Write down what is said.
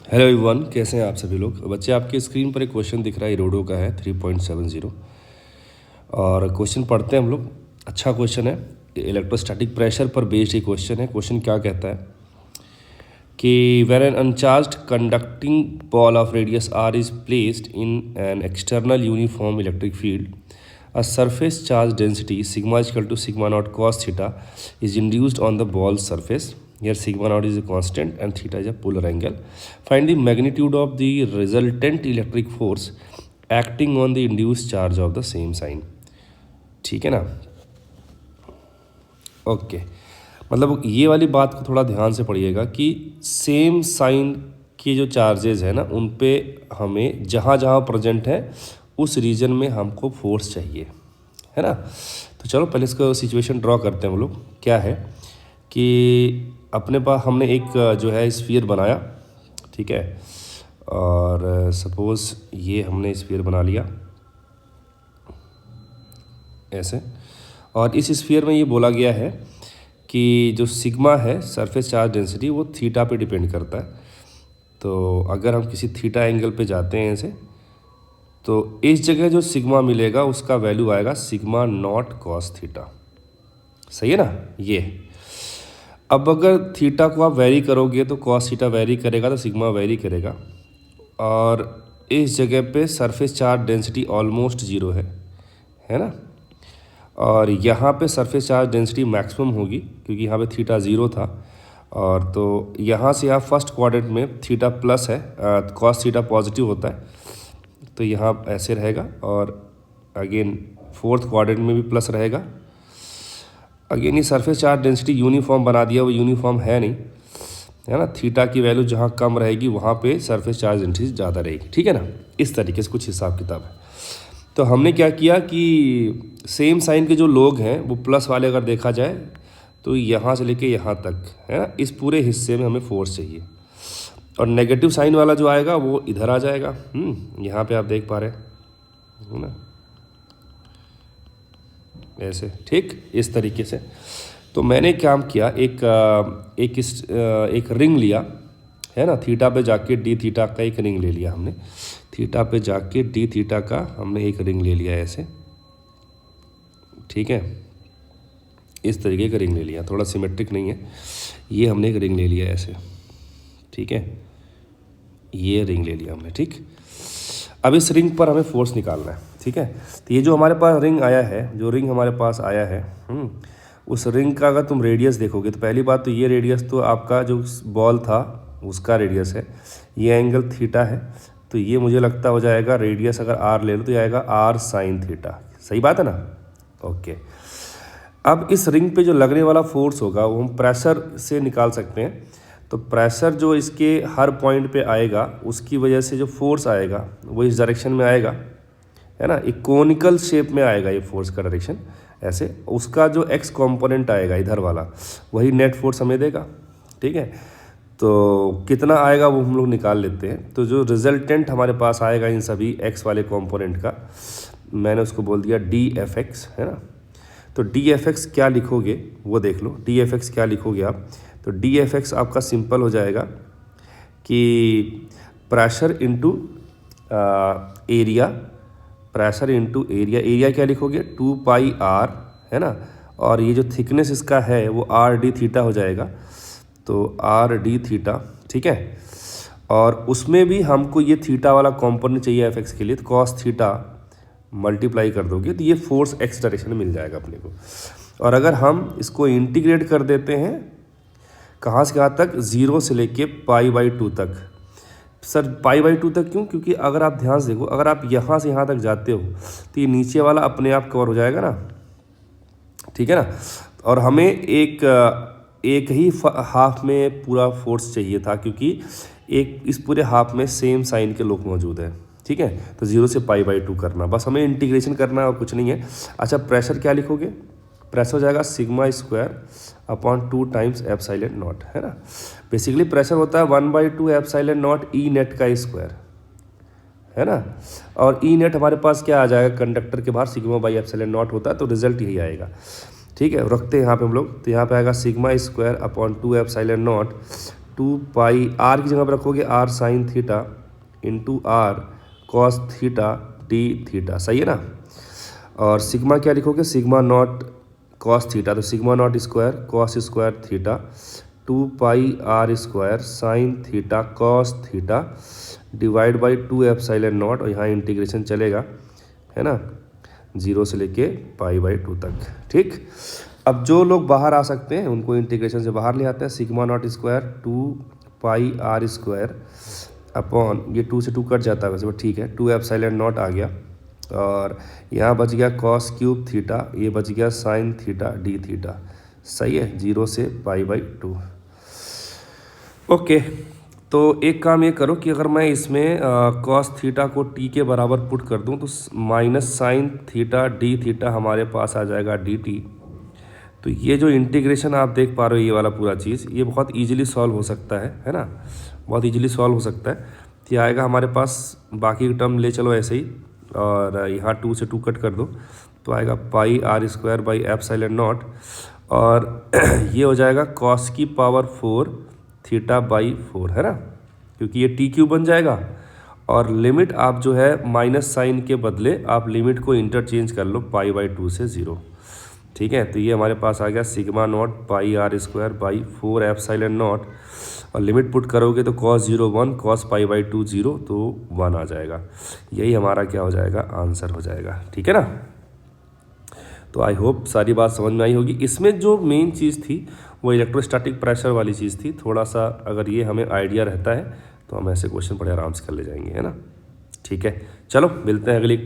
Hello everyone, कैसे हैं आप सभी लोग। बच्चे, आपके स्क्रीन पर एक क्वेश्चन दिख रहा है, इरोडो का है 3.70। और क्वेश्चन पढ़ते हैं हम लोग। अच्छा क्वेश्चन है, इलेक्ट्रोस्टैटिक प्रेशर पर बेस्ड ये क्वेश्चन है। क्वेश्चन क्या कहता है कि when an uncharged conducting ball of radius R is placed in an external uniform electric field, a surface charge density sigma is equal to sigma naught cos theta is induced on the ball's surface. Here sigma naught is a constant and theta is a polar angle. Find the magnitude of the resultant electric force acting on the induced charge of the same sign. ठीक है ना। Okay, मतलब ये वाली बात को थोड़ा ध्यान से पढ़िएगा कि सेम साइन के जो चार्जेस है ना, उन पे हमें जहाँ जहाँ प्रेजेंट है उस रीजन में हमको फोर्स चाहिए, है ना। तो चलो पहले इसको सिचुएशन ड्रॉ करते हैं हम लोग। क्या है कि अपने पास हमने एक जो है स्फीयर बनाया, ठीक है। और सपोज़ ये हमने स्फीयर बना लिया ऐसे, और इस स्फीयर में ये बोला गया है कि जो सिग्मा है सरफेस चार्ज डेंसिटी, वो थीटा पे डिपेंड करता है। तो अगर हम किसी थीटा एंगल पे जाते हैं ऐसे, तो इस जगह जो सिग्मा मिलेगा उसका वैल्यू आएगा सिग्मा नॉट कॉस थीटा। सही है ना। ये अब अगर थीटा को आप वेरी करोगे तो कॉस थीटा वेरी करेगा, तो सिग्मा वेरी करेगा। और इस जगह पे surface charge density almost zero है ना। और यहाँ पे सरफेस चार्ज डेंसिटी मैक्सिमम होगी क्योंकि यहाँ पे थीटा ज़ीरो था। और तो यहाँ से यहाँ फर्स्ट क्वाड्रेंट में थीटा प्लस है, कॉस थीटा पॉजिटिव होता है, तो यहाँ ऐसे रहेगा। और अगेन फोर्थ क्वाड्रेंट में भी प्लस रहेगा। अगेन ये सरफेस चार्ज डेंसिटी यूनिफॉर्म बना दिया, वो यूनिफॉर्म है नहीं, है ना। थीटा की वैल्यू जहाँ कम रहेगी वहाँ पे सरफेस चार्ज डेंसिटी ज़्यादा रहेगी, ठीक है ना। इस तरीके से कुछ हिसाब किताब है। तो हमने क्या किया कि सेम साइन के जो लोग हैं वो प्लस वाले अगर देखा जाए तो यहाँ से लेके यहाँ तक, है ना, इस पूरे हिस्से में हमें फोर्स चाहिए। और नेगेटिव साइन वाला जो आएगा वो इधर आ जाएगा। यहाँ पे आप देख पा रहे हैं ना, ऐसे, ठीक इस तरीके से। तो मैंने काम किया, एक रिंग लिया, है ना। थीटा पे जाके डी थीटा का एक रिंग ले लिया हमने। थीटा पे जाके डी थीटा का हमने एक रिंग ले लिया ऐसे, ठीक है। इस तरीके का रिंग ले लिया, थोड़ा सिमेट्रिक नहीं है। ये हमने एक रिंग ले लिया ऐसे, ठीक है। ये रिंग ले लिया हमने, ठीक। अब इस रिंग पर हमें फोर्स निकालना है, ठीक है। तो ये जो हमारे पास रिंग आया है, जो रिंग हमारे पास आया है, उस रिंग का अगर तुम रेडियस देखोगे तो पहली बात तो ये रेडियस तो आपका जो बॉल था उसका रेडियस है। ये एंगल थीटा है, तो ये मुझे लगता हो जाएगा रेडियस अगर आर ले लो तो ये आएगा आर साइन थीटा। सही बात है ना। ओके, अब इस रिंग पे जो लगने वाला फोर्स होगा वो हम प्रेशर से निकाल सकते हैं। तो प्रेशर जो इसके हर पॉइंट पे आएगा उसकी वजह से जो फोर्स आएगा वो इस डायरेक्शन में आएगा, है ना। एक कोनिकल शेप में आएगा ये फोर्स का डायरेक्शन ऐसे। उसका जो एक्स कंपोनेंट आएगा इधर वाला, वही नेट फोर्स हमें देगा, ठीक है। तो कितना आएगा वो हम लोग निकाल लेते हैं। तो जो रिजल्टेंट हमारे पास आएगा इन सभी एक्स वाले कंपोनेंट का, मैंने उसको बोल दिया डी एफ एक्स, है ना। तो डी एफ एक्स क्या लिखोगे वो देख लो। डी एफ एक्स क्या लिखोगे आप, तो डी एफ एक्स आपका सिंपल हो जाएगा कि pressure into area, pressure into area. Area क्या लिखोगे 2 पाई आर, है ना। और ये जो थिकनेस इसका है वो आर डी थीटा हो जाएगा, तो आर डी थीटा, ठीक है। और उसमें भी हमको ये थीटा वाला कॉम्पोनेंट चाहिए एफ एक्स के लिए, तो कॉस थीटा मल्टीप्लाई कर दोगे तो ये फोर्स एक्स डायरेक्शन में मिल जाएगा अपने को। और अगर हम इसको इंटीग्रेट कर देते हैं कहाँ से कहाँ तक, 0 से लेके π/2 तक। सर π/2 तक क्यों, क्योंकि अगर आप ध्यान से देखो, अगर आप यहाँ से यहाँ तक जाते हो तो ये नीचे वाला अपने आप कवर हो जाएगा ना, ठीक है ना। और हमें एक ही हाफ में पूरा फोर्स चाहिए था क्योंकि एक इस पूरे हाफ में सेम साइन के लोग मौजूद हैं, ठीक है। तो 0 से π/2 करना, बस हमें इंटीग्रेशन करना और कुछ नहीं है। अच्छा, प्रेशर क्या लिखोगे, प्रेशर हो जाएगा sigma square upon 2 times epsilon not, है ना। बेसिकली प्रेशर होता है 1/2 एप्सिलॉन नॉट ई नेट का स्क्वायर, है ना। और ई नेट हमारे पास क्या आ जाएगा, कंडक्टर के बाहर सिग्मा बाई एप्सिलॉन नॉट होता है, तो रिजल्ट यही आएगा, ठीक है। रखते हैं यहाँ पे हम लोग, तो यहाँ पे आएगा sigma square upon 2 epsilon naught 2 pi R की जगह पर रखोगे R sine theta into R cos theta d theta, सही है ना। और सिग्मा क्या लिखोगे, सिग्मा नॉट कॉस थीटा, तो sigma naught square cos square theta 2 pi are square sine theta cos theta divide by 2 epsilon naught, और यहाँ integration चलेगा, है ना, 0 से लेके π/2 तक। ठीक, अब जो लोग बाहर आ सकते हैं उनको इंटीग्रेशन से बाहर ले आते हैं। Sigma naught square 2 pi are square upon, ये 2 से 2 कट जाता है वैसे, बट ठीक है, 2 एप्सिलॉन नॉट आ गया, और यहाँ बच गया कॉस क्यूब थीटा, ये बच गया साइन थीटा डी थीटा, सही है, 0 से π/2। ओके, तो एक काम ये करो कि अगर मैं इसमें कॉस थीटा को टी के बराबर पुट कर दूं तो minus sine theta d theta हमारे पास आ जाएगा डी टी। तो ये जो इंटीग्रेशन आप देख पा रहे हो, ये वाला पूरा चीज़, ये बहुत इजीली सॉल्व हो सकता है ना, बहुत इजीली सॉल्व हो सकता है। तो ये आएगा हमारे पास, बाकी टर्म ले चलो ऐसे ही, और यहाँ 2 से 2 कट कर दो, तो आएगा pi are square by epsilon naught, और ये हो जाएगा कॉस की पावर 4 थीटा बाई 4, है ना, क्योंकि ये टी क्यू बन जाएगा। और लिमिट आप जो है माइनस साइन के बदले आप लिमिट को इंटरचेंज कर लो π/2 से 0। ठीक है, तो ये हमारे पास आ गया sigma naught pi are square by 4 epsilon naught, और लिमिट पुट करोगे तो cos 0 1 cos π/2 0, तो 1 आ जाएगा। यही हमारा क्या हो जाएगा, आंसर हो जाएगा। ठीक है ना, तो आई होप सारी बात समझ में आई होगी। इसमें जो मेन चीज़ थी वो इलेक्ट्रोस्टैटिक प्रेशर वाली चीज़ थी। थोड़ा सा अगर ये हमें आइडिया रहता है तो हम ऐसे क्वेश्चन बड़े आराम से कर ले जाएंगे, है ना। ठीक है, चलो मिलते हैं अगली